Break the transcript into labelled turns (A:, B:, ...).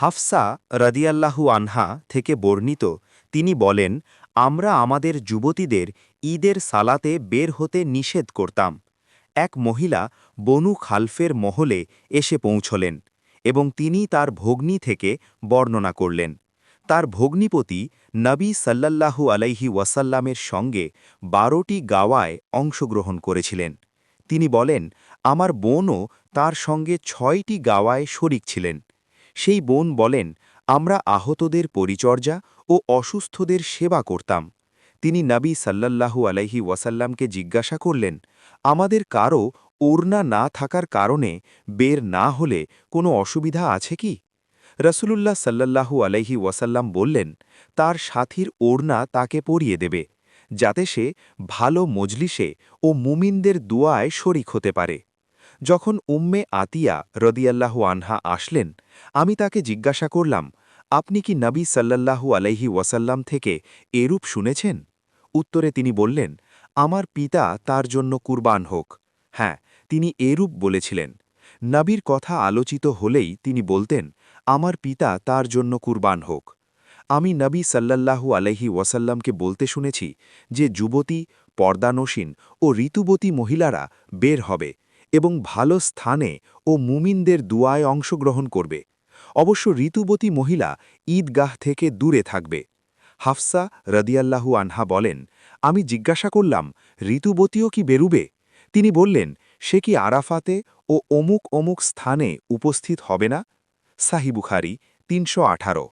A: হাফসা রাদিয়াল্লাহু আনহা থেকে বর্ণিত, তিনি বলেন, আমরা আমাদের যুবতীদের ঈদের সালাতে বের হতে নিষেধ করতাম। এক মহিলা বনু খালফের মহলে এসে পৌঁছলেন এবং তিনি তার ভগ্নী থেকে বর্ণনা করলেন। তার ভগ্নীপতি নবী সাল্লাল্লাহু আলাইহি ওয়াসাল্লামের সঙ্গে ১২টি গাওয়ায় অংশগ্রহণ করেছিলেন। তিনি বলেন, আমার বোনও তার সঙ্গে ৬টি গাওয়ায় শরিক ছিলেন। সেই বোন বলেন, আমরা আহতদের পরিচর্যা ও অসুস্থদের সেবা করতাম। তিনি নবী সাল্লাল্লাহু আলাইহি ওয়াসাল্লামকে জিজ্ঞাসা করলেন, আমাদের কারও ওড়না না থাকার কারণে বের না হলে কোনো অসুবিধা আছে কি? রসুলুল্লাহ সাল্লাল্লাহু আলাইহি ওয়াসাল্লাম বললেন, তার সাথীর ওড়না তাকে পরিয়ে দেবে, যাতে সে ভালো মজলিসে ও মুমিনদের দুয়ায় শরিক হতে পারে। যখন উম্মে আতিয়া রদিয়াল্লাহু আনহা আসলেন, আমি তাকে জিজ্ঞাসা করলাম, আপনি কি নবী সাল্লাল্লাহু আলাইহি ওয়াসাল্লাম থেকে এরূপ শুনেছেন? উত্তরে তিনি বললেন, আমার পিতা তার জন্য কুরবান হোক। হ্যাঁ, তিনি এরূপ বলেছিলেন। নবীর কথা আলোচিত হলেই তিনি বলতেন, আমার পিতা তার জন্য কুরবান হোক। আমি নবী সাল্লাল্লাহু আলাইহি ওয়াসাল্লামকে বলতে শুনেছি যে যুবতী, পর্দানসীন ও ঋতুবতী মহিলারা বের হবে এবং ভালো স্থানে ও মুমিনদের দুয়ায় অংশগ্রহণ করবে। অবশ্য ঋতুবতী মহিলা ঈদগাহ থেকে দূরে থাকবে। হাফসা রদিয়াল্লাহু আনহা বলেন, আমি জিজ্ঞাসা করলাম, ঋতুবতীও কি বেরুবে? তিনি বললেন, সে কি আরাফাতে ও অমুক অমুক স্থানে উপস্থিত হবে না? সাহি বুখারী ৩১৮।